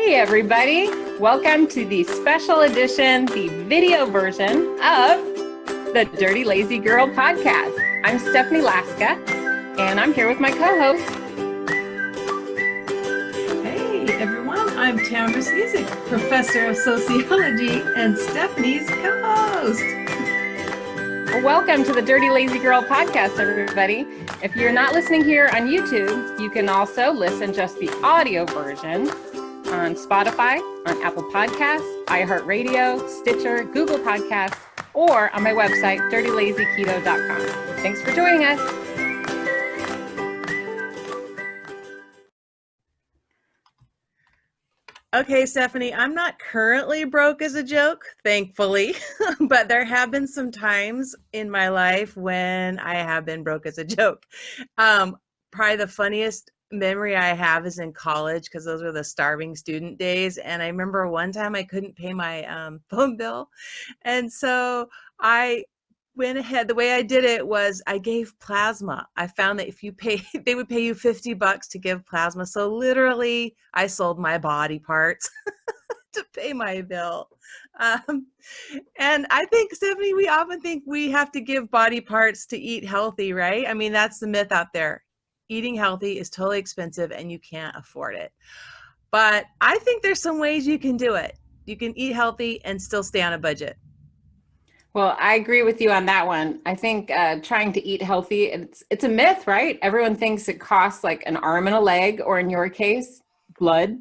Hey everybody, welcome to the special edition, the video version of the Dirty Lazy Girl podcast. I'm Stephanie Laska, and I'm here with my co-host. Hey everyone, I'm Tamara Sneesick, Professor of Sociology and Stephanie's co-host. Welcome to the Dirty Lazy Girl podcast, everybody. If you're not listening here on YouTube, you can also listen just the audio version on Spotify, on Apple Podcasts, iHeartRadio, Stitcher, Google Podcasts, or on my website, dirtylazyketo.com. Thanks for joining us. Okay, Stephanie, I'm not currently broke as a joke, thankfully, but there have been some times in my life when I have been broke as a joke. Probably the funniest memory I have is in college, because those were the starving student days. And I remember one time I couldn't pay my phone bill. And so I went ahead. The way I did it was I gave plasma. I found that if you pay, they would pay you $50 to give plasma. So literally I sold my body parts to pay my bill. And I think, Stephanie, we often think we have to give body parts to eat healthy, right? I mean, that's the myth out there. Eating healthy is totally expensive and you can't afford it. But I think there's some ways you can do it. You can eat healthy and still stay on a budget. Well, I agree with you on that one. I think trying to eat healthy, it's a myth, right? Everyone thinks it costs like an arm and a leg, or in your case, blood,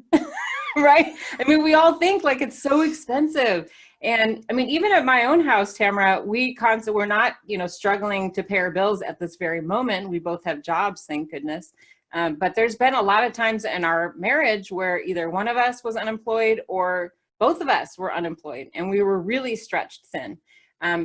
right? I mean, we all think like it's so expensive. And I mean, even at my own house, Tamara, we're not, struggling to pay our bills at this very moment. We both have jobs, thank goodness. But there's been a lot of times in our marriage where either one of us was unemployed or both of us were unemployed, and we were really stretched thin.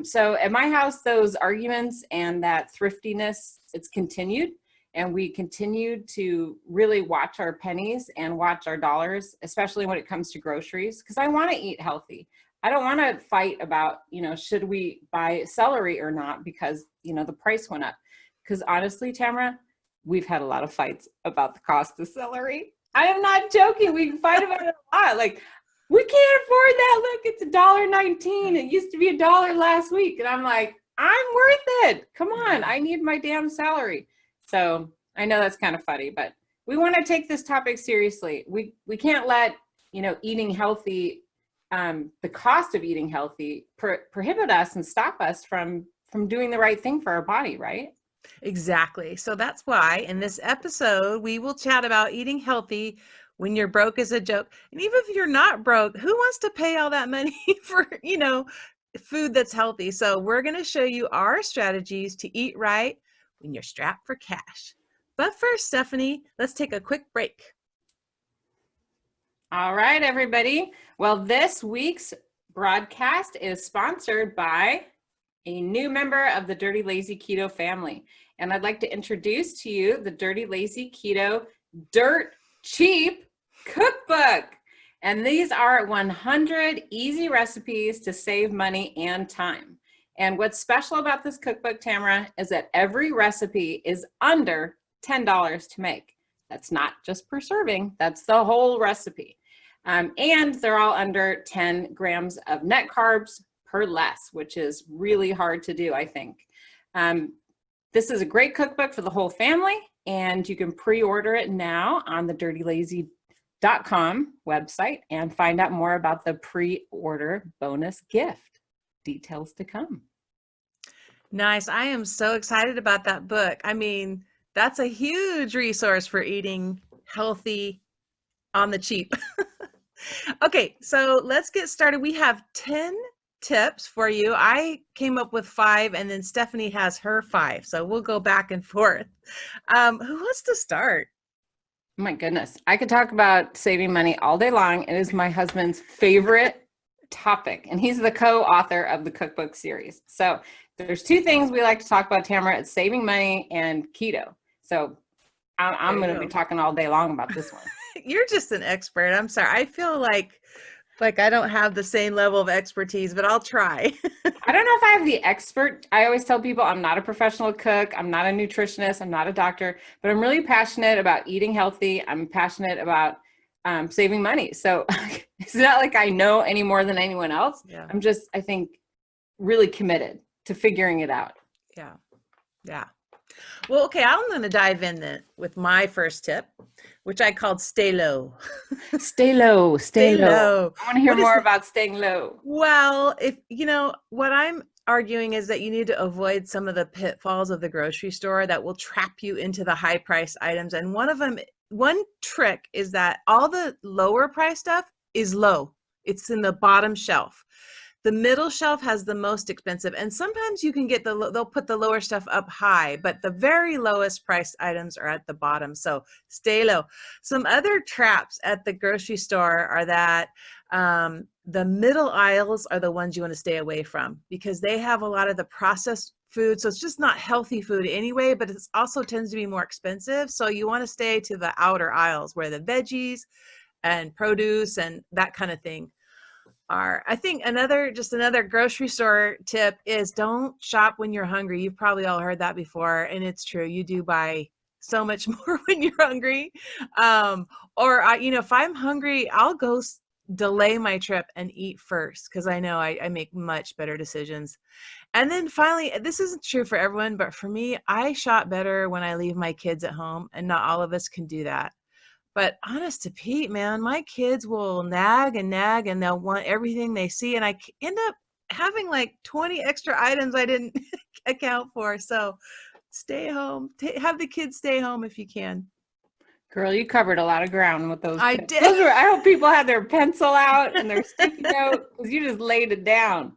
So at my house, those arguments and that thriftiness, it's continued, and we continued to really watch our pennies and watch our dollars, especially when it comes to groceries, because I want to eat healthy. I don't want to fight about, should we buy celery or not because, the price went up. Because honestly, Tamara, we've had a lot of fights about the cost of celery. I am not joking. We fight about it a lot. Like, we can't afford that. Look, it's $1.19. It used to be $1 last week. And I'm like, I'm worth it. Come on. I need my damn salary. So I know that's kind of funny, but we want to take this topic seriously. We can't let, eating healthy, the cost of eating healthy prohibit us and stop us from doing the right thing for our body, right? Exactly. So that's why in this episode, we will chat about eating healthy when you're broke as a joke. And even if you're not broke, who wants to pay all that money for, food that's healthy? So we're going to show you our strategies to eat right when you're strapped for cash. But first, Stephanie, let's take a quick break. All right, everybody. Well, this week's broadcast is sponsored by a new member of the Dirty Lazy Keto family. And I'd like to introduce to you the Dirty Lazy Keto Dirt Cheap Cookbook. And these are 100 easy recipes to save money and time. And what's special about this cookbook, Tamara, is that every recipe is under $10 to make. That's not just per serving, that's the whole recipe. And they're all under 10 grams of net carbs per less, which is really hard to do, I think. This is a great cookbook for the whole family, and you can pre-order it now on the dirtylazy.com website and find out more about the pre-order bonus gift. Details to come. Nice. I am so excited about that book. I mean, that's a huge resource for eating healthy on the cheap. Okay, so let's get started. We have 10 tips for you. I came up with 5, and then Stephanie has her 5. So we'll go back and forth. Who wants to start? Oh my goodness. I could talk about saving money all day long. It is my husband's favorite topic, and he's the co-author of the cookbook series. So there's 2 things we like to talk about, Tamara. It's saving money and keto. So I'm going to be talking all day long about this one. You're just an expert. I'm sorry. I feel like I don't have the same level of expertise, but I'll try. I don't know if I have the expert. I always tell people I'm not a professional cook. I'm not a nutritionist. I'm not a doctor, but I'm really passionate about eating healthy. I'm passionate about saving money. So it's not like I know any more than anyone else. Yeah. I'm just, I think, really committed to figuring it out. Yeah. Yeah. Well, okay, I'm going to dive in then with my first tip, which I called stay low. Stay low, stay low. I want to hear What is more about staying low. Well, if you know what I'm arguing is that you need to avoid some of the pitfalls of the grocery store that will trap you into the high price items. And one trick is that all the lower price stuff is low. It's in the bottom shelf. The middle shelf has the most expensive, and sometimes you can get they'll put the lower stuff up high, but the very lowest priced items are at the bottom. So stay low. Some other traps at the grocery store are that the middle aisles are the ones you want to stay away from because they have a lot of the processed food. So it's just not healthy food anyway, but it also tends to be more expensive. So you want to stay to the outer aisles where the veggies and produce and that kind of thing are. I think another grocery store tip is don't shop when you're hungry. You've probably all heard that before, and it's true. You do buy so much more when you're hungry. If I'm hungry, I'll go delay my trip and eat first because I know I make much better decisions. And then finally, this isn't true for everyone, but for me, I shop better when I leave my kids at home, and not all of us can do that. But honest to Pete, man, my kids will nag and nag and they'll want everything they see. And I end up having like 20 extra items I didn't account for. So stay home, have the kids stay home if you can. Girl, you covered a lot of ground with those. I did. I hope people had their pencil out and their sticky note because you just laid it down.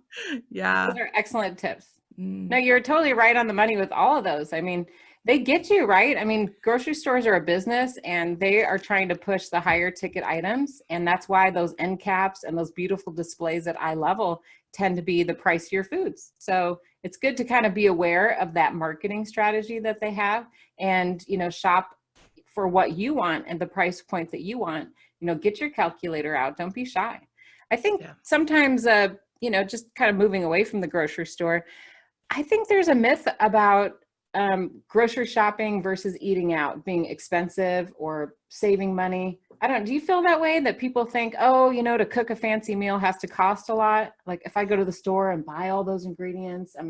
Yeah. Those are excellent tips. No, you're totally right on the money with all of those. I mean, they get you, right? I mean, grocery stores are a business and they are trying to push the higher ticket items. And that's why those end caps and those beautiful displays at eye level tend to be the pricier foods. So it's good to kind of be aware of that marketing strategy that they have and, shop for what you want and the price point that you want. Get your calculator out. Don't be shy. I think sometimes, just kind of moving away from the grocery store, I think there's a myth about grocery shopping versus eating out being expensive or saving money. Do you feel that way, that people think, to cook a fancy meal has to cost a lot? Like if I go to the store and buy all those ingredients, I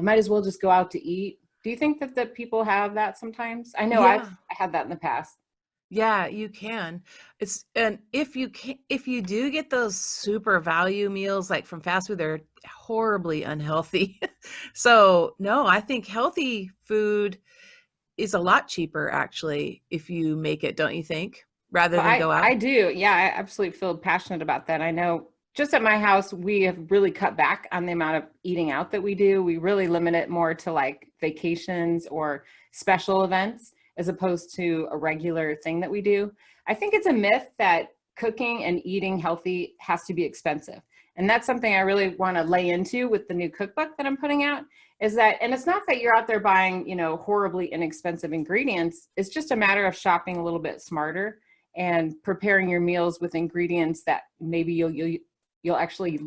might as well just go out to eat. Do you think that people have that sometimes? I know I had that in the past. Yeah, you can. And if you do get those super value meals like from fast food, they're horribly unhealthy. So no, I think healthy food is a lot cheaper actually if you make it, don't you think? Rather than go out. I do. Yeah, I absolutely feel passionate about that. I know just at my house, we have really cut back on the amount of eating out that we do. We really limit it more to like vacations or special events as opposed to a regular thing that we do. I think it's a myth that cooking and eating healthy has to be expensive. And that's something I really want to lay into with the new cookbook that I'm putting out is that, and it's not that you're out there buying, horribly inexpensive ingredients. It's just a matter of shopping a little bit smarter and preparing your meals with ingredients that maybe you'll actually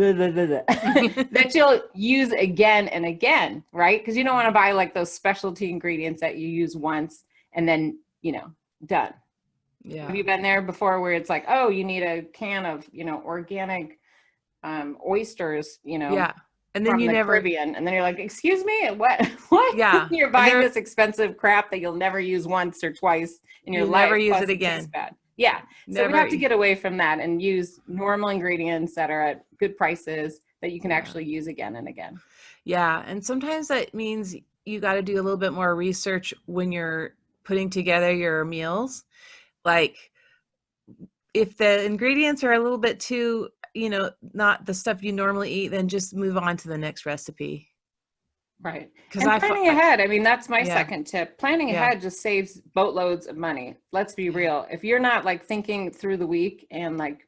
that you'll use again and again, right? Because you don't want to buy like those specialty ingredients that you use once and then, done. Yeah. Have you been there before where it's like, oh, you need a can of, organic oysters, Yeah. And then from you the never Caribbean, and then you're like, excuse me, what? Yeah. You're buying this expensive crap that you'll never use once or twice in your life. Never use plus it again. tastes bad. Yeah. So we have to get away from that and use normal ingredients that are at good prices that you can actually use again and again. Yeah. And sometimes that means you got to do a little bit more research when you're putting together your meals. Like if the ingredients are a little bit too, not the stuff you normally eat, then just move on to the next recipe. Right. And planning ahead. That's my Yeah. second tip. Planning ahead just saves boatloads of money. Let's be real. If you're not like thinking through the week and like,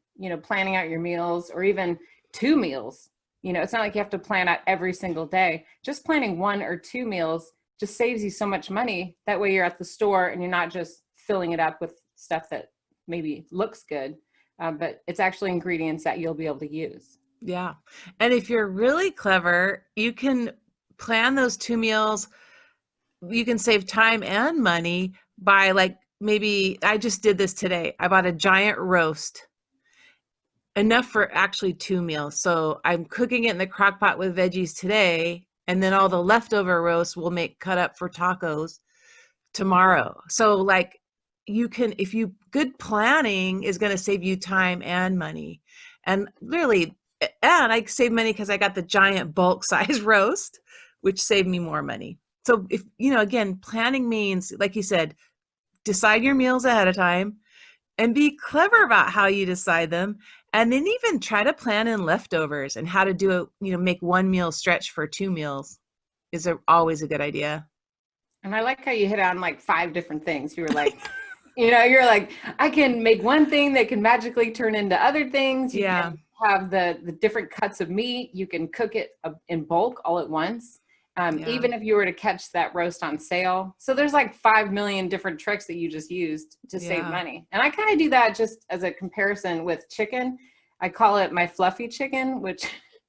planning out your meals or even 2 meals, it's not like you have to plan out every single day. Just planning 1 or 2 meals just saves you so much money. That way you're at the store and you're not just filling it up with stuff that maybe looks good, but it's actually ingredients that you'll be able to use. Yeah. And if you're really clever, you can plan those 2 meals. You can save time and money by like maybe I just did this today. I bought a giant roast, enough for actually 2 meals. So I'm cooking it in the crock pot with veggies today, and then all the leftover roast will make cut up for tacos tomorrow. So like you can, if you, good planning is going to save you time and money. And really, and I save money because I got the giant bulk size roast, which saved me more money. So if, again, planning means, like you said, decide your meals ahead of time and be clever about how you decide them. And then even try to plan in leftovers and how to do it, make one meal stretch for 2 meals is always a good idea. And I like how you hit on like 5 different things. You were like, you're like, I can make one thing that can magically turn into other things. You Yeah. can have the different cuts of meat. You can cook it in bulk all at once. Yeah. Even if you were to catch that roast on sale. So there's like 5 million different tricks that you just used to save money. And I kind of do that just as a comparison with chicken. I call it my fluffy chicken, which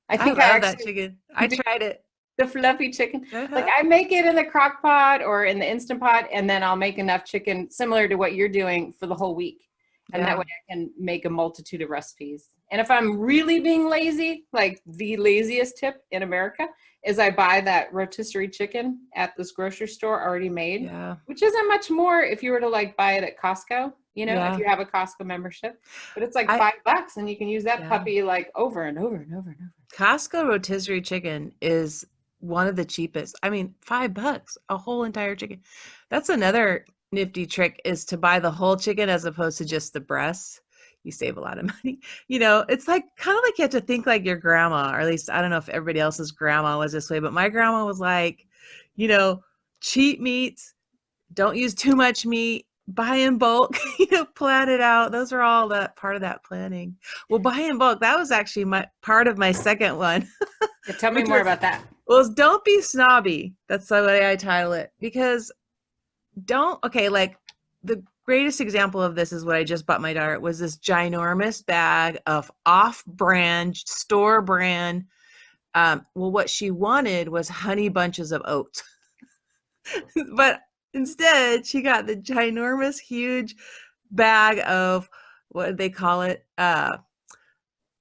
I think I love that chicken. I tried it. The fluffy chicken. Uh-huh. Like I make it in the crock pot or in the Instant Pot, and then I'll make enough chicken similar to what you're doing for the whole week. And that way I can make a multitude of recipes. And if I'm really being lazy, like the laziest tip in America is I buy that rotisserie chicken at this grocery store already made, which isn't much more if you were to like buy it at Costco, if you have a Costco membership, but it's like $5 and you can use that puppy like over and over and over and over. Costco rotisserie chicken is one of the cheapest. I mean, $5, a whole entire chicken. That's another nifty trick, is to buy the whole chicken as opposed to just the breasts. You save a lot of money. It's like kind of like you have to think like your grandma, or at least I don't know if everybody else's grandma was this way, but my grandma was like, cheap meats, don't use too much meat, buy in bulk, plan it out. Those are all that part of that planning. Well, buy in bulk, that was actually my part of my second one. Tell me more about that. Well, don't be snobby. That's the way I title it. Because like the greatest example of this is what I just bought my daughter. It was this ginormous bag of off-brand, store brand. What she wanted was honey bunches of oats. But instead, she got the ginormous, huge bag of, what did they call it?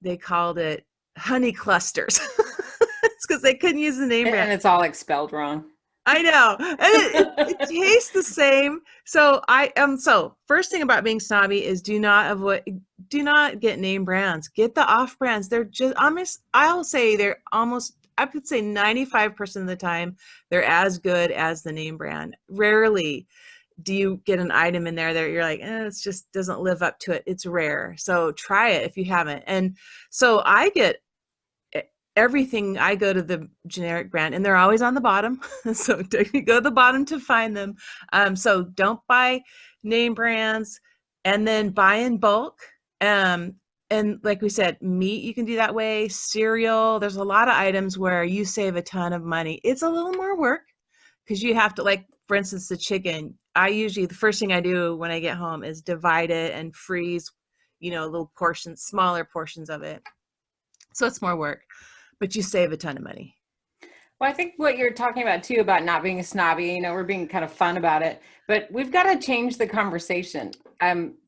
They called it honey clusters. It's because they couldn't use the name brand. And it's all like spelled wrong. I know. And it tastes the same. So so first thing about being snobby is do not get name brands. Get the off brands. They're just almost, I'll say they're almost, I would say 95% of the time, they're as good as the name brand. Rarely do you get an item in there that you're like, it just doesn't live up to it. It's rare. So try it if you haven't. And so I get everything, I go to the generic brand, and they're always on the bottom. So you go to the bottom to find them. So don't buy name brands, and then buy in bulk. And like we said, meat, you can do that way. Cereal, there's a lot of items where you save a ton of money. It's a little more work because you have to, like, for instance, the chicken. The first thing I do when I get home is divide it and freeze, little portions, smaller portions of it. So it's more work, but you save a ton of money. Well, I think what you're talking about too, about not being a snobby, we're being kind of fun about it, but we've got to change the conversation.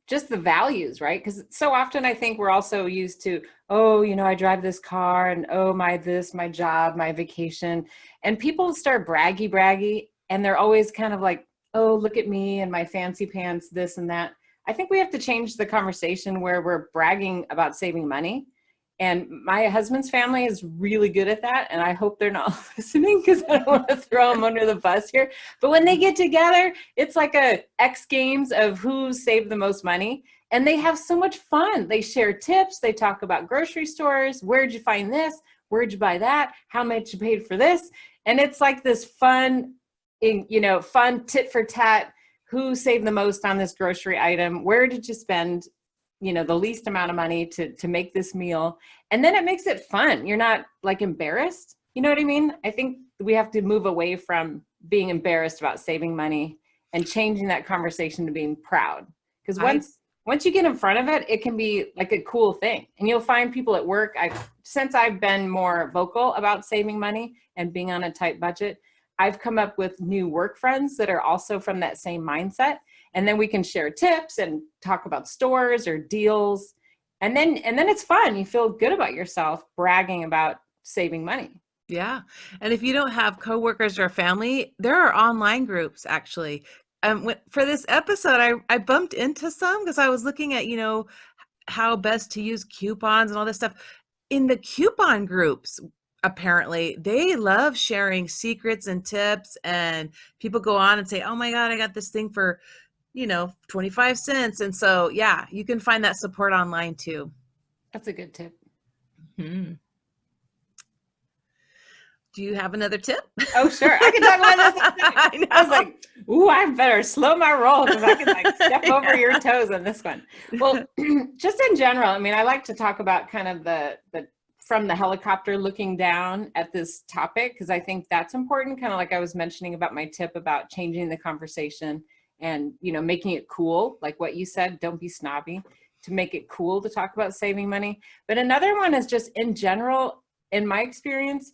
Just the values, right? Because so often I think we're also used to, I drive this car, and my job, my vacation, and people start braggy, and they're always kind of like, oh, look at me and my fancy pants, this and that. I think we have to change the conversation where we're bragging about saving money. And my husband's family is really good at that. And I hope they're not listening because I don't want to throw them under the bus here. But when they get together, it's like a X Games of who saved the most money. And they have so much fun. They share tips. They talk about grocery stores. Where'd you find this? Where'd you buy that? How much you paid for this? And it's like this fun tit for tat. Who saved the most on this grocery item? Where did you spend the least amount of money to make this meal? And then it makes it fun. You're not like embarrassed. You know what I mean? I think we have to move away from being embarrassed about saving money and changing that conversation to being proud. Because once you get in front of it, it can be like a cool thing. And you'll find people at work, since I've been more vocal about saving money and being on a tight budget, I've come up with new work friends that are also from that same mindset. And then we can share tips and talk about stores or deals. And then it's fun. You feel good about yourself bragging about saving money. Yeah. And if you don't have coworkers or family, there are online groups actually. For this episode, I bumped into some because I was looking at, how best to use coupons and all this stuff. In the coupon groups, apparently, they love sharing secrets and tips, and people go on and say, oh my God, I got this thing for, 25 cents. And so, yeah, you can find that support online too. That's a good tip. Hmm. Do you have another tip? Oh, sure. I can talk about this. I was like, ooh, I better slow my roll because I can like step over your toes on this one. Well, just in general, I mean, I like to talk about kind of the from the helicopter looking down at this topic, because I think that's important. Kind of like I was mentioning about my tip about changing the conversation and, making it cool. Like what you said, don't be snobby, to make it cool to talk about saving money. But another one is just in general, in my experience,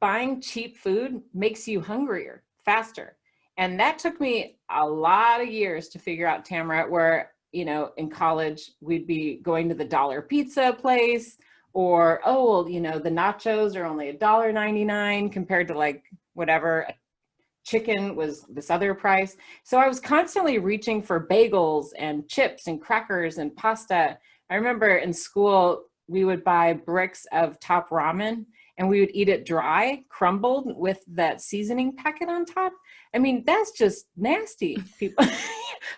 buying cheap food makes you hungrier faster. And that took me a lot of years to figure out, Tamara, where, in college, we'd be going to the dollar pizza place, or, oh, well, the nachos are only $1.99 compared to like whatever, chicken was this other price. So I was constantly reaching for bagels and chips and crackers and pasta. I remember in school, we would buy bricks of Top Ramen, and we would eat it dry, crumbled with that seasoning packet on top. I mean, that's just nasty, people.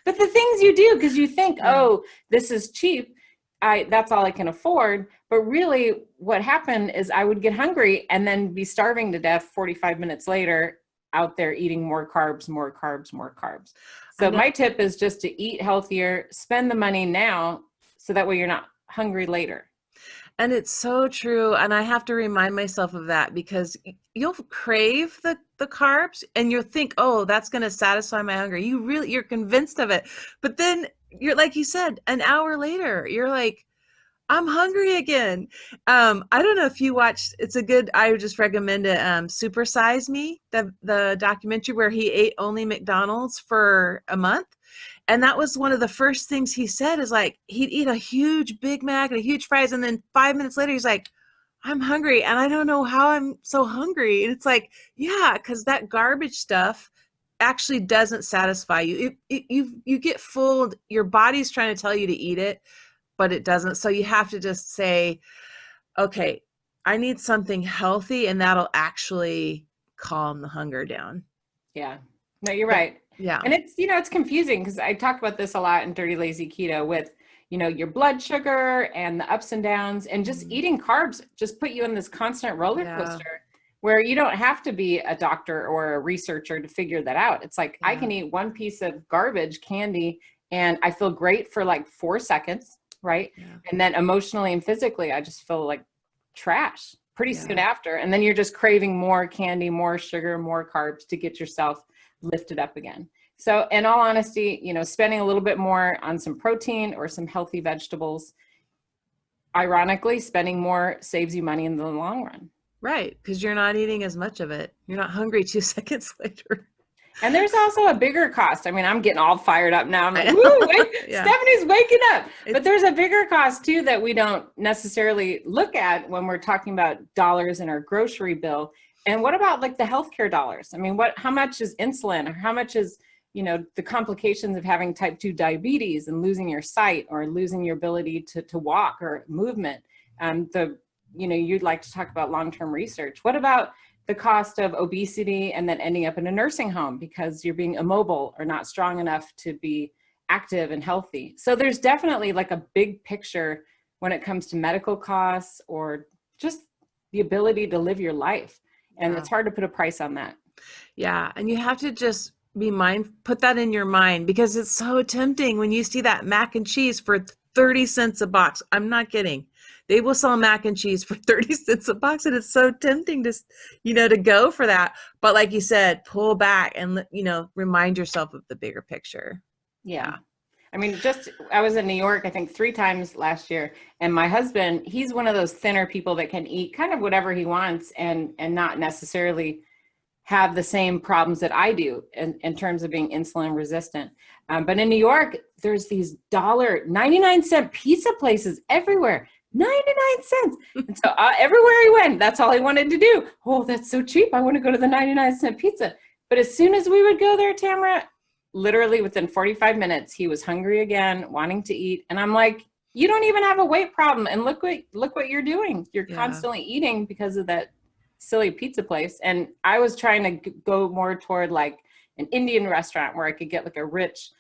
But the things you do, because you think, oh, this is cheap, that's all I can afford. But really what happened is I would get hungry and then be starving to death 45 minutes later, out there eating more carbs, more carbs, more carbs. So my tip is just to eat healthier, spend the money now, so that way you're not hungry later. And it's so true. And I have to remind myself of that, because you'll crave the carbs and you'll think, oh, that's going to satisfy my hunger. You're convinced of it. But then you're, like you said, an hour later, you're like, I'm hungry again. I don't know if you watched, I would just recommend it. Super Size Me, the documentary where he ate only McDonald's for a month. And that was one of the first things he said, is like, he'd eat a huge Big Mac and a huge fries. And then 5 minutes later, he's like, I'm hungry. And I don't know how I'm so hungry. And it's like, yeah, because that garbage stuff actually doesn't satisfy you. You get full, your body's trying to tell you to eat it, but it doesn't. So you have to just say, okay, I need something healthy, and that'll actually calm the hunger down. Yeah, no, you're right. Yeah. And it's, it's confusing, because I talk about this a lot in Dirty Lazy Keto with, your blood sugar and the ups and downs, and just eating carbs just put you in this constant roller coaster where you don't have to be a doctor or a researcher to figure that out. It's like, I can eat one piece of garbage candy and I feel great for like 4 seconds, right? Yeah. And then emotionally and physically, I just feel like trash pretty soon after. And then you're just craving more candy, more sugar, more carbs to get yourself lifted up again. So in all honesty, spending a little bit more on some protein or some healthy vegetables, ironically, spending more saves you money in the long run. Right. Because you're not eating as much of it. You're not hungry 2 seconds later. And there's also a bigger cost. I mean, I'm getting all fired up now. I'm like, woo, Stephanie's waking up. But there's a bigger cost too that we don't necessarily look at when we're talking about dollars in our grocery bill. And what about like the healthcare dollars? I mean, how much is insulin, or how much is, the complications of having type 2 diabetes and losing your sight or losing your ability to walk or movement? You'd like to talk about long-term research. What about the cost of obesity and then ending up in a nursing home because you're being immobile or not strong enough to be active and healthy? So there's definitely like a big picture when it comes to medical costs or just the ability to live your life. And it's hard to put a price on that. Yeah. And you have to just put that in your mind, because it's so tempting when you see that mac and cheese for 30 cents a box. I'm not kidding. They will sell mac and cheese for 30 cents a box. And it's so tempting to, to go for that. But like you said, pull back and, remind yourself of the bigger picture. Yeah. I mean, I was in New York, I think 3 times last year. And my husband, he's one of those thinner people that can eat kind of whatever he wants and not necessarily have the same problems that I do in terms of being insulin resistant. But in New York, there's these $0.99 pizza places everywhere. 99 cents. And so everywhere he went, that's all he wanted to do. Oh, that's so cheap. I want to go to the 99-cent pizza. But as soon as we would go there, Tamara, literally within 45 minutes, he was hungry again, wanting to eat. And I'm like, you don't even have a weight problem. And look what you're doing. You're constantly eating because of that silly pizza place. And I was trying to go more toward like an Indian restaurant where I could get like a rich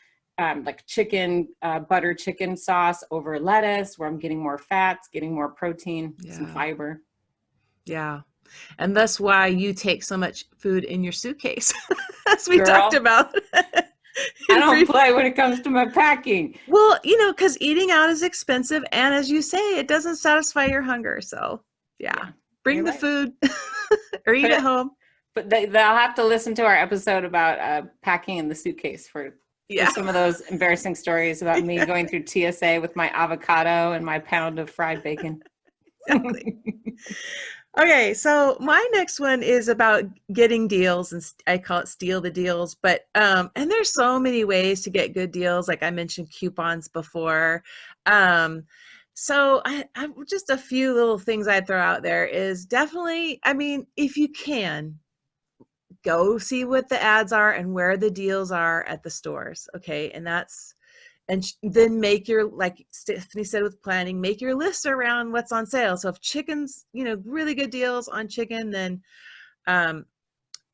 like chicken, butter chicken sauce over lettuce, where I'm getting more fats, getting more protein, some fiber. Yeah. And that's why you take so much food in your suitcase, as we talked about. I don't play when it comes to my packing. Well, you know, because eating out is expensive. And as you say, it doesn't satisfy your hunger. So bring the food or eat at home. But they'll have to listen to our episode about packing in the suitcase for some of those embarrassing stories about me going through TSA with my avocado and my pound of fried bacon. Exactly. Okay, so my next one is about getting deals, and I call it steal the deals. But and there's so many ways to get good deals. Like I mentioned coupons before. So I just a few little things I'd throw out there is definitely, I mean, if you can, go see what the ads are and where the deals are at the stores. Okay. And then make your, like Stephanie said with planning, make your list around what's on sale. So if chicken's, you know, really good deals on chicken, then,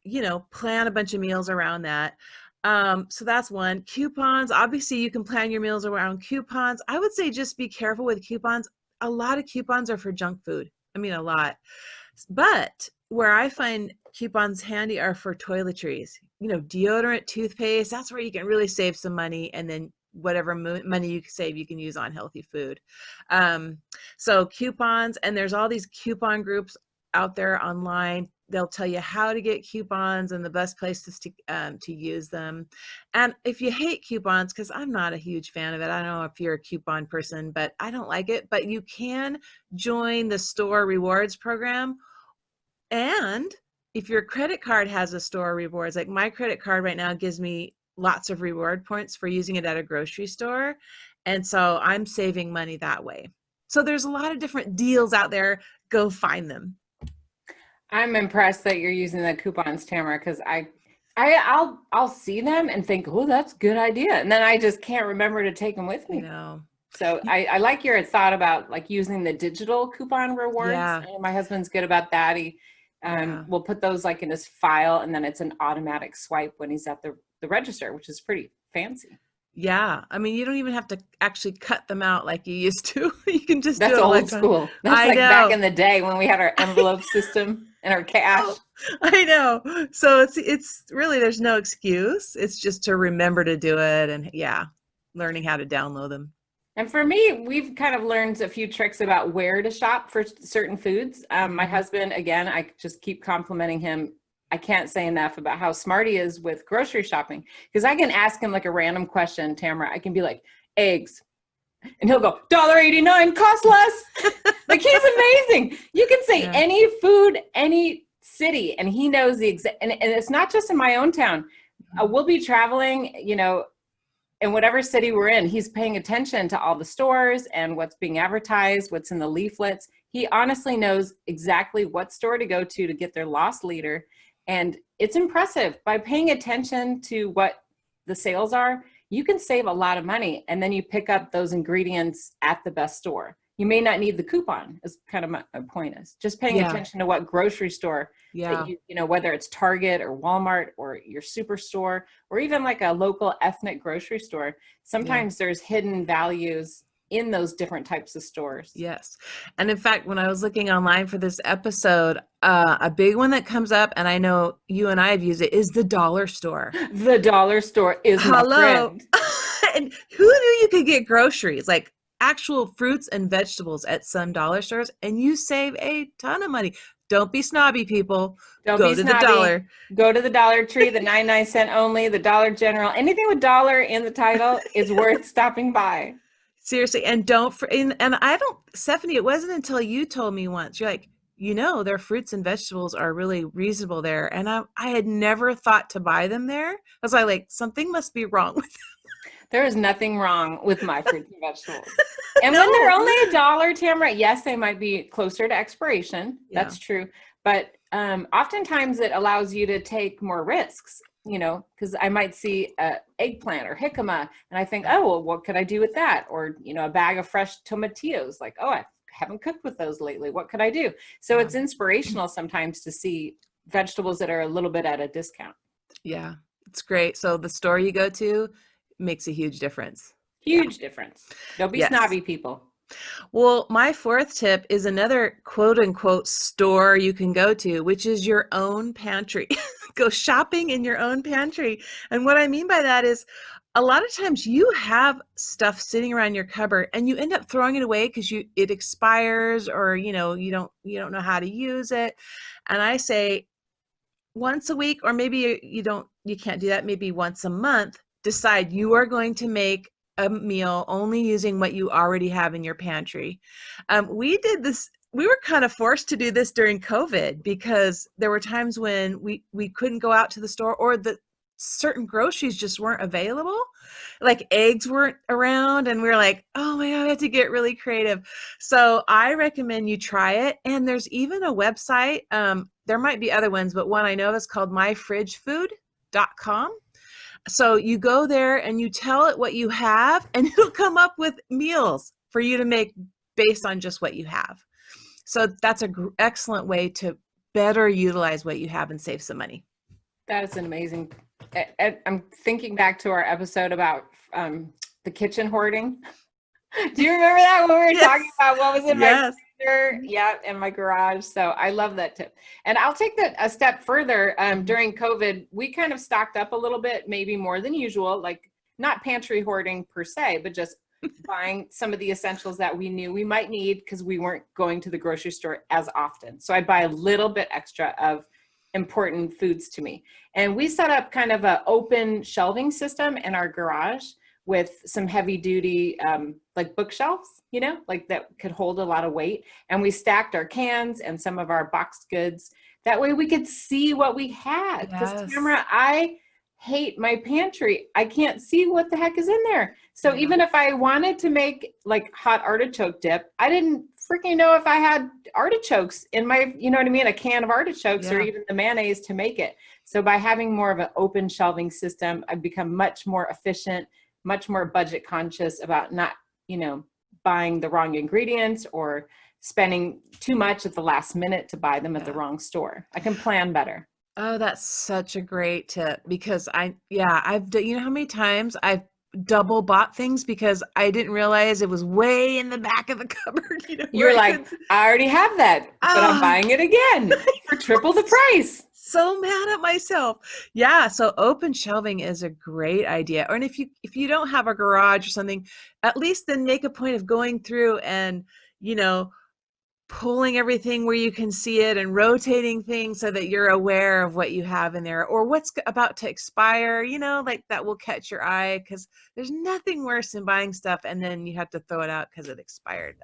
you know, plan a bunch of meals around that. So that's one. Coupons, obviously you can plan your meals around coupons. I would say just be careful with coupons. A lot of coupons are for junk food. I mean, a lot. But where I find coupons handy are for toiletries, you know, deodorant, toothpaste. That's where you can really save some money. And then whatever money you save, you can use on healthy food. So coupons, and there's all these coupon groups out there online. They'll tell you how to get coupons and the best places to use them. And if you hate coupons, because I'm not a huge fan of it, I don't know if you're a coupon person, but I don't like it. But you can join the store rewards program. And if your credit card has a store rewards, like my credit card right now gives me lots of reward points for using it at a grocery store. And so I'm saving money that way. So there's a lot of different deals out there. Go find them. I'm impressed that you're using the coupons, Tamara, because I'll see them and think, oh, that's a good idea. And then I just can't remember to take them with me. No. So I like your thought about like using the digital coupon rewards. Yeah. My husband's good about that. He will put those like in his file, and then it's an automatic swipe when he's at the register, which is pretty fancy. Yeah. I mean, you don't even have to actually cut them out like you used to. You can just That's do it old school. That's like back in the day when we had our envelope system and our cash. Oh, I know. So it's really, there's no excuse. It's just to remember to do it, and learning how to download them. And for me, we've kind of learned a few tricks about where to shop for certain foods. My husband, again, I just keep complimenting him. I can't say enough about how smart he is with grocery shopping, because I can ask him like a random question, Tamara. I can be like, eggs. And he'll go, $1.89, cost less. Like, he's amazing. You can say any food, any city, and he knows the exact, and it's not just in my own town. We'll be traveling, you know, in whatever city we're in, he's paying attention to all the stores and what's being advertised, what's in the leaflets. He honestly knows exactly what store to go to get their loss leader. And it's impressive. By paying attention to what the sales are, you can save a lot of money. And then you pick up those ingredients at the best store. You may not need the coupon, is kind of my point is. Just paying attention to what grocery store, that you know, whether it's Target or Walmart or your superstore, or even like a local ethnic grocery store. Sometimes there's hidden values in those different types of stores. Yes. And in fact, when I was looking online for this episode, a big one that comes up, and I know you and I have used it, is the dollar store. The dollar store is my friend. And who knew you could get groceries, like actual fruits and vegetables at some dollar stores, and you save a ton of money. Don't be snobby, people. Go to the dollar. Go to the Dollar Tree, the 99-cent only, the Dollar General. Anything with dollar in the title is worth stopping by. Seriously. And and I don't, Stephanie, it wasn't until you told me once, you're like, their fruits and vegetables are really reasonable there. And I had never thought to buy them there. I was like, something must be wrong with There is nothing wrong with my fruits and vegetables. And when they're No. only $1, Tamara, yes, they might be closer to expiration. Yeah. That's true. But oftentimes it allows you to take more risks, because I might see a eggplant or jicama and I think, oh, well, what could I do with that? Or, a bag of fresh tomatillos, like, oh, I haven't cooked with those lately. What could I do? So it's inspirational sometimes to see vegetables that are a little bit at a discount. Yeah, it's great. So the store you go to makes a huge difference. Huge difference. Don't be Yes. snobby, people. Well, my fourth tip is another quote unquote store you can go to, which is your own pantry. Go shopping in your own pantry. And what I mean by that is a lot of times you have stuff sitting around your cupboard and you end up throwing it away because it expires, or you don't know how to use it. And I say once a week, or maybe you can't do that, maybe once a month, decide you are going to make a meal only using what you already have in your pantry. We did this. We were kind of forced to do this during COVID because there were times when we couldn't go out to the store, or the certain groceries just weren't available. Like eggs weren't around, and we were like, oh my God, I have to get really creative. So I recommend you try it. And there's even a website. There might be other ones, but one I know is called myfridgefood.com. So you go there and you tell it what you have, and it'll come up with meals for you to make based on just what you have. So that's an excellent way to better utilize what you have and save some money. That is an amazing. I'm thinking back to our episode about the kitchen hoarding. Do you remember that when we were talking about what was in my freezer? Yeah, in my garage. So I love that tip. And I'll take that a step further. During COVID, we kind of stocked up a little bit, maybe more than usual, like not pantry hoarding per se, but just buying some of the essentials that we knew we might need because we weren't going to the grocery store as often. So I'd buy a little bit extra of important foods to me. And we set up kind of an open shelving system in our garage with some heavy duty, like bookshelves, like that could hold a lot of weight. And we stacked our cans and some of our boxed goods. That way we could see what we had. Because Tamara, I hate my pantry. I can't see what the heck is in there. So even if I wanted to make like hot artichoke dip, I didn't freaking know if I had artichokes in my, a can of artichokes or even the mayonnaise to make it. So by having more of an open shelving system, I've become much more efficient, much more budget conscious about not, buying the wrong ingredients or spending too much at the last minute to buy them at the wrong store. I can plan better. Oh, that's such a great tip, because I've done, how many times I've double bought things because I didn't realize it was way in the back of the cupboard. You're like, I already have that, but I'm buying it again for triple the price. So mad at myself. Yeah. So open shelving is a great idea. And if you don't have a garage or something, at least then make a point of going through and, pulling everything where you can see it and rotating things so that you're aware of what you have in there or what's about to expire, like that will catch your eye, because there's nothing worse than buying stuff and then you have to throw it out because it expired.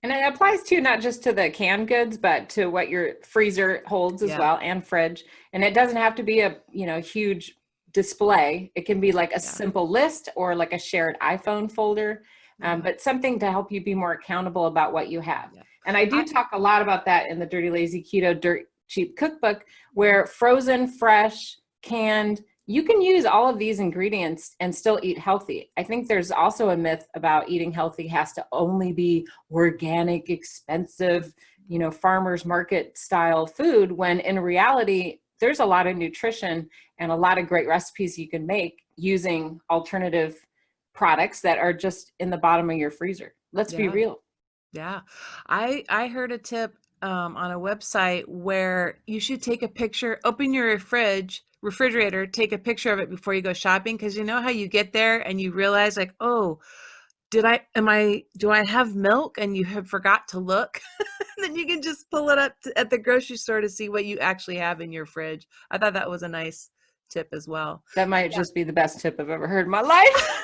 And it applies to not just to the canned goods, but to what your freezer holds as well, and fridge. And it doesn't have to be a, huge display. It can be like a simple list or like a shared iPhone folder, but something to help you be more accountable about what you have. And I do talk a lot about that in the Dirty Lazy Keto Dirt Cheap Cookbook, where frozen, fresh, canned, you can use all of these ingredients and still eat healthy. I think there's also a myth about eating healthy has to only be organic, expensive, farmer's market style food, when in reality, there's a lot of nutrition and a lot of great recipes you can make using alternative products that are just in the bottom of your freezer. Let's be real. Yeah. I heard a tip on a website where you should take a picture, open your refrigerator, take a picture of it before you go shopping. Because how you get there and you realize like, oh, do I have milk? And you have forgot to look. And then you can just pull it up at the grocery store to see what you actually have in your fridge. I thought that was a nice tip as well. That might just be the best tip I've ever heard in my life.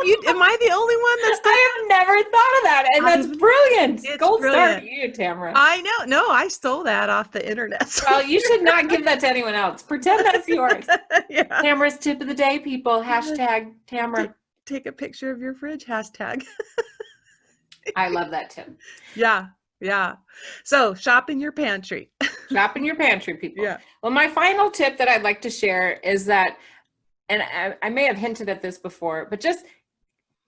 Am I the only one that's done? I have never thought of that. And that's brilliant. It's Gold star brilliant. to you, Tamara. I know. No, I stole that off the internet. Well, you should not give that to anyone else. Pretend that's yours. Yeah. Tamara's tip of the day, people. Hashtag Tamara. Take a picture of your fridge, hashtag. I love that tip. Yeah. Yeah. So shop in your pantry. Shop in your pantry, people. Yeah. Well, my final tip that I'd like to share is that, and I may have hinted at this before, but just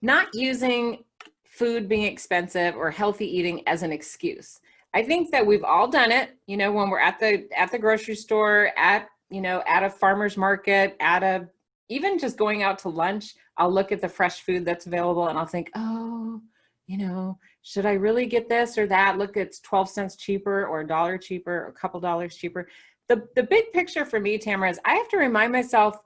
not using food being expensive or healthy eating as an excuse. I think that we've all done it, you know, when we're at the grocery store, at a farmer's market, even just going out to lunch, I'll look at the fresh food that's available and I'll think, oh, should I really get this or that? Look, it's 12 cents cheaper or $1 cheaper or a couple dollars cheaper. The big picture for me, Tamara, is I have to remind myself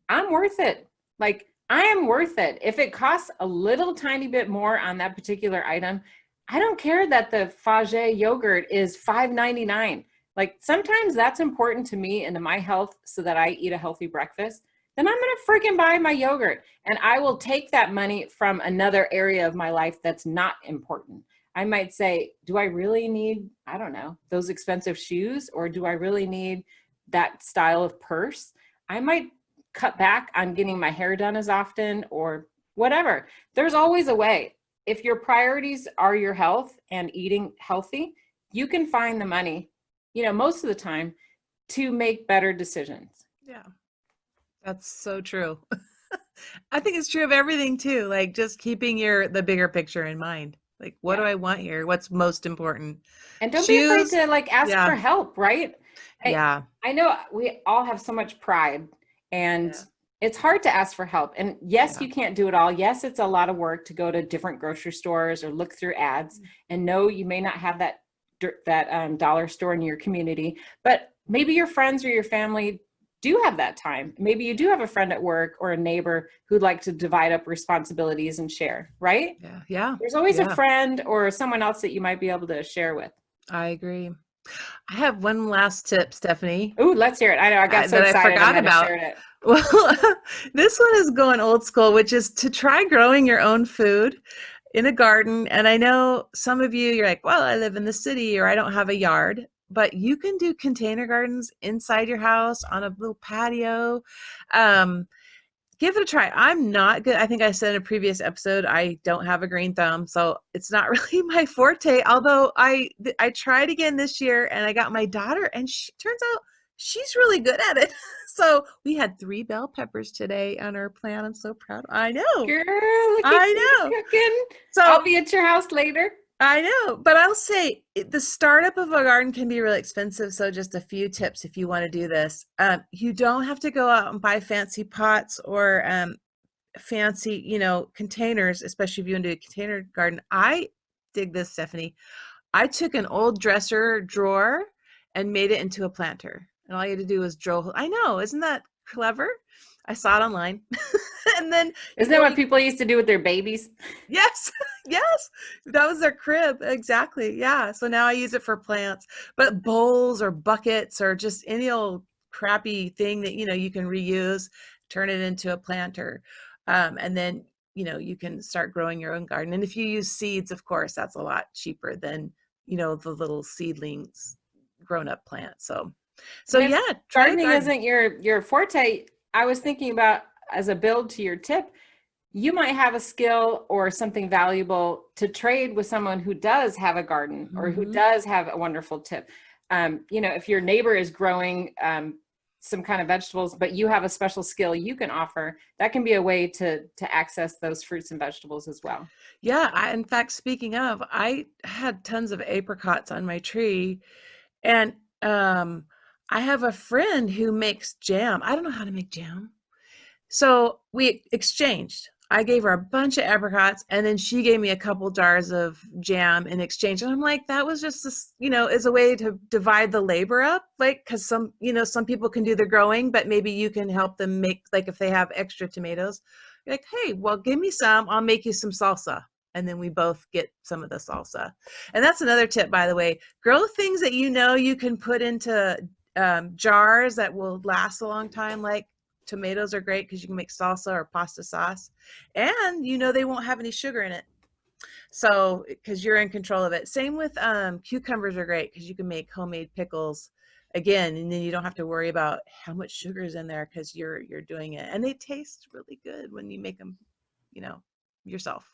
I'm worth it. Like, I am worth it. If it costs a little tiny bit more on that particular item, I don't care that the Fage yogurt is $5.99. Like, sometimes that's important to me and to my health so that I eat a healthy breakfast. Then I'm going to freaking buy my yogurt, and I will take that money from another area of my life that's not important. I might say, do I really need, I don't know, those expensive shoes, or do I really need that style of purse? I might cut back on getting my hair done as often or whatever. There's always a way. If your priorities are your health and eating healthy, you can find the money, most of the time, to make better decisions. Yeah. That's so true. I think it's true of everything too. Like, just keeping the bigger picture in mind. Like, what do I want here? What's most important? And don't be afraid to ask for help, right? Yeah. I know we all have so much pride, and it's hard to ask for help. And yes, you can't do it all. Yes, it's a lot of work to go to different grocery stores or look through ads. And no, you may not have that dollar store in your community, but maybe your friends or your family do have that time. Maybe you do have a friend at work or a neighbor who'd like to divide up responsibilities and share, right? Yeah. Yeah. There's always a friend or someone else that you might be able to share with. I agree. I have one last tip, Stephanie. Ooh, let's hear it. I know I got so excited. I forgot about it. Well, this one is going old school, which is to try growing your own food in a garden. And I know some of you're like, well, I live in the city or I don't have a yard. But you can do container gardens inside your house on a little patio. Give it a try. I'm not good. I think I said in a previous episode, I don't have a green thumb, so it's not really my forte. Although I tried again this year, and I got my daughter, and she turns out she's really good at it. So we had 3 bell peppers today on our plant. I'm so proud. I know, girl. I know. Cooking. So I'll be at your house later. I know, but I'll say the startup of a garden can be really expensive. So just a few tips if you want to do this. You don't have to go out and buy fancy pots or fancy, containers, especially if you want to do a container garden. I dig this, Stephanie. I took an old dresser drawer and made it into a planter. And all you had to do was drill. I know, isn't that clever? I saw it online. And then isn't that what people used to do with their babies? Yes. Yes. That was their crib. Exactly. Yeah. So now I use it for plants, but bowls or buckets or just any old crappy thing that, you can reuse, turn it into a planter. And then, you can start growing your own garden. And if you use seeds, of course, that's a lot cheaper than, the little seedlings grown up plants. So yeah. Gardening isn't your forte. I was thinking about, as a build to your tip, you might have a skill or something valuable to trade with someone who does have a garden or who does have a wonderful tip. If your neighbor is growing some kind of vegetables, but you have a special skill you can offer, that can be a way to access those fruits and vegetables as well. Yeah. In fact, speaking of, I had tons of apricots on my tree, and I have a friend who makes jam. I don't know how to make jam. So we exchanged. I gave her a bunch of apricots, and then she gave me a couple jars of jam in exchange. And I'm like, that was just this, as a way to divide the labor up, like, because some people can do the growing, but maybe you can help them make, like, if they have extra tomatoes, you're like, hey, well, give me some, I'll make you some salsa. And then we both get some of the salsa. And that's another tip, by the way. Grow things that you can put into jars that will last a long time, like Tomatoes are great because you can make salsa or pasta sauce, and they won't have any sugar in it. So, because you're in control of it. Same with cucumbers are great because you can make homemade pickles again, and then you don't have to worry about how much sugar is in there because you're doing it, and they taste really good when you make them, yourself.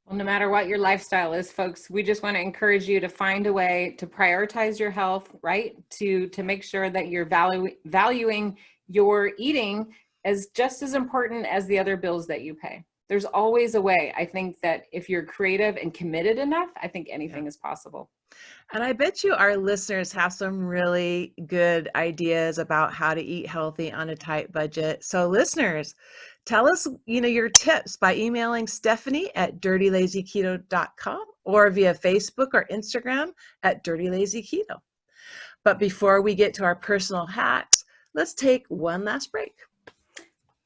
Well, no matter what your lifestyle is, folks, we just want to encourage you to find a way to prioritize your health, right? To make sure that you're valuing your eating as just as important as the other bills that you pay. There's always a way. I think that if you're creative and committed enough, I think anything is possible. And I bet you our listeners have some really good ideas about how to eat healthy on a tight budget. So listeners, tell us, your tips by emailing Stephanie@dirtylazyketo.com or via Facebook or Instagram @dirtylazyketo. But before we get to our personal hacks, let's take one last break.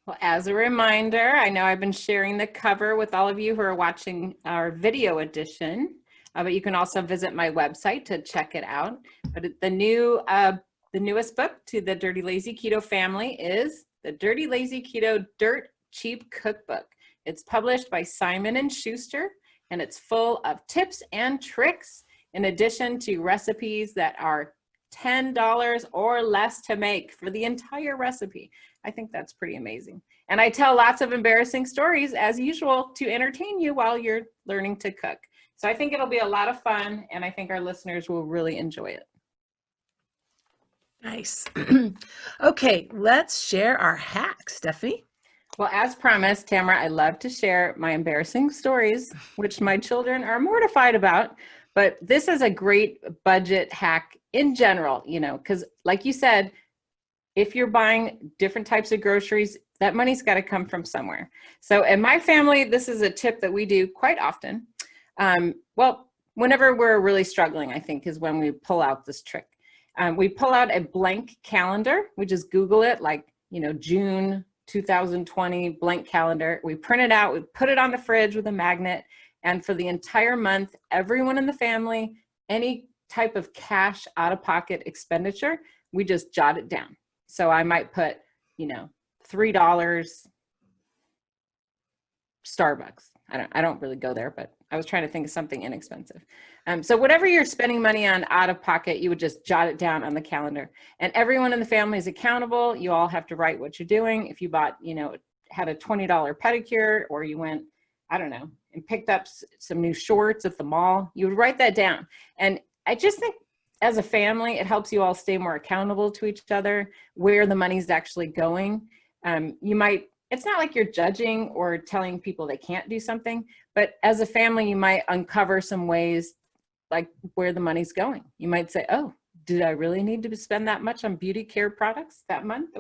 Well, as a reminder, I know I've been sharing the cover with all of you who are watching our video edition, but you can also visit my website to check it out. But the newest book to the Dirty Lazy Keto family is the Dirty Lazy Keto Dirt Cheap Cookbook. It's published by Simon & Schuster, and it's full of tips and tricks in addition to recipes that are $10 or less to make for the entire recipe. I think that's pretty amazing. And I tell lots of embarrassing stories as usual to entertain you while you're learning to cook. So I think it'll be a lot of fun, and I think our listeners will really enjoy it. Nice. Okay, let's share our hacks, Stephanie. Well, as promised, Tamara, I love to share my embarrassing stories, which my children are mortified about. But this is a great budget hack in general, because like you said, if you're buying different types of groceries, that money's got to come from somewhere. So in my family, this is a tip that we do quite often. Well, whenever we're really struggling, I think is when we pull out this trick. We pull out a blank calendar. We just Google it, like, June 2020 blank calendar. We print it out, we put it on the fridge with a magnet. And for the entire month, everyone in the family, any type of cash out-of-pocket expenditure, we just jot it down. So I might put, $3 Starbucks. I don't really go there, but I was trying to think of something inexpensive. So whatever you're spending money on out of pocket, you would just jot it down on the calendar. And everyone in the family is accountable. You all have to write what you're doing. If you bought, had a $20 pedicure, or you went, I don't know, and picked up some new shorts at the mall, you would write that down. And I just think as a family, it helps you all stay more accountable to each other, where the money's actually going. It's not like you're judging or telling people they can't do something, but as a family, you might uncover some ways like where the money's going. You might say, oh, did I really need to spend that much on beauty care products that month?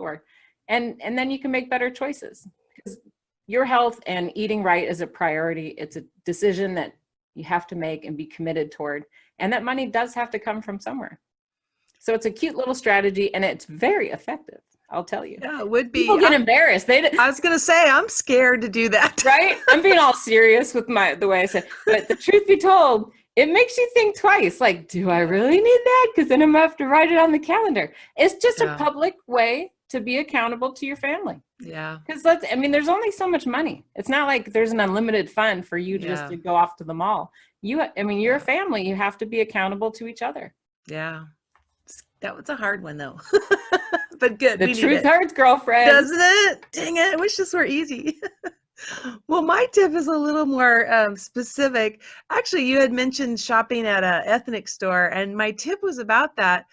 And then you can make better choices, because your health and eating right is a priority. It's a decision that you have to make and be committed toward. And that money does have to come from somewhere. So it's a cute little strategy, and it's very effective, I'll tell you. Yeah, it would be. People get embarrassed. I was going to say, I'm scared to do that. Right? I'm being all serious with the way I said, but the truth be told, it makes you think twice. Like, do I really need that? Because then I'm going to have to write it on the calendar. It's just a public way to be accountable to your family. Yeah. Because there's only so much money. It's not like there's an unlimited fund for you just to go off to the mall. You're a family. You have to be accountable to each other. Yeah. That was a hard one, though. But good. The truth hurts, girlfriend. Doesn't it? Dang it. I wish this were easy. Well, my tip is a little more specific. Actually, you had mentioned shopping at an ethnic store, and my tip was about that.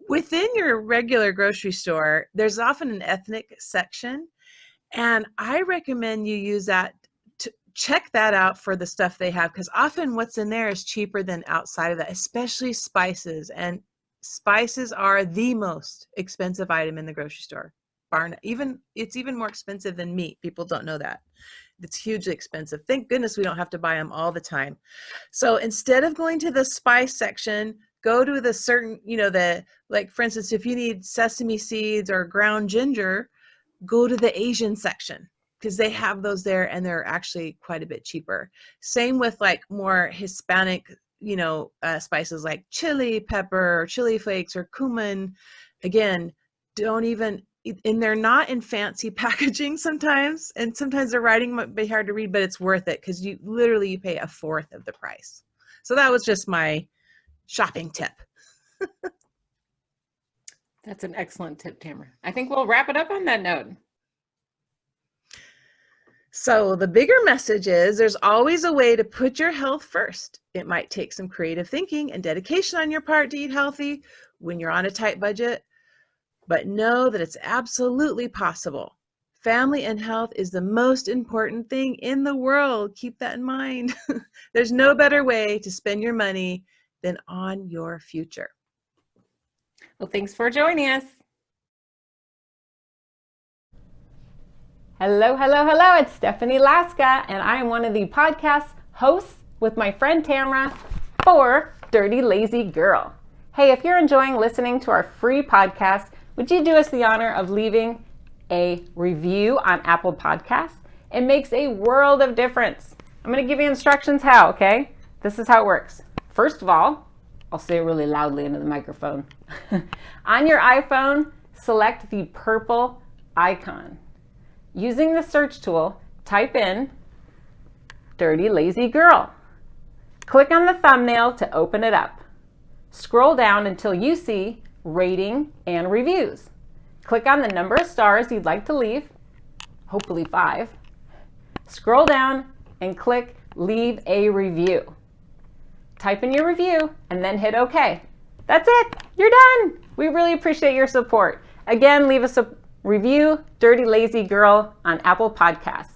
Within your regular grocery store, there's often an ethnic section, and I recommend you use that to check that out for the stuff they have, because often what's in there is cheaper than outside of that, especially spices. And spices are the most expensive item in the grocery store. It's even more expensive than meat. People don't know that. It's hugely expensive. Thank goodness we don't have to buy them all the time. So instead of going to the spice section, go to the certain, like for instance, if you need sesame seeds or ground ginger, go to the Asian section, because they have those there and they're actually quite a bit cheaper. Same with like more Hispanic, spices like chili pepper or chili flakes or cumin. Again, don't even and they're not in fancy packaging sometimes, and sometimes the writing might be hard to read, but it's worth it because you pay a fourth of the price. So that was just my shopping tip. That's an excellent tip, Tamara. I think we'll wrap it up on that note. So the bigger message is there's always a way to put your health first. It might take some creative thinking and dedication on your part to eat healthy when you're on a tight budget, but know that it's absolutely possible. Family and health is the most important thing in the world. Keep that in mind. There's no better way to spend your money than on your future. Well, thanks for joining us. Hello, hello, hello. It's Stephanie Laska, and I am one of the podcast hosts with my friend Tamara for Dirty Lazy Girl. Hey, if you're enjoying listening to our free podcast, would you do us the honor of leaving a review on Apple Podcasts? It makes a world of difference. I'm going to give you instructions how, okay? This is how it works. First of all, I'll say it really loudly into the microphone. On your iPhone, select the purple icon. Using the search tool, type in Dirty Lazy Girl. Click on the thumbnail to open it up. Scroll down until you see rating and reviews. Click on the number of stars you'd like to leave, hopefully 5. Scroll down and click leave a review. Type in your review and then hit OK. That's it. You're done. We really appreciate your support. Again, leave us a review, Dirty Lazy Girl, on Apple Podcasts.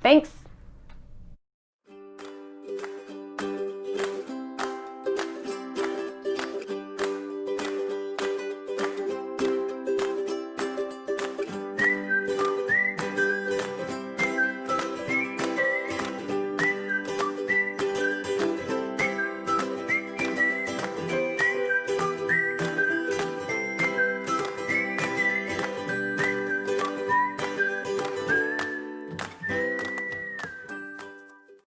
Thanks.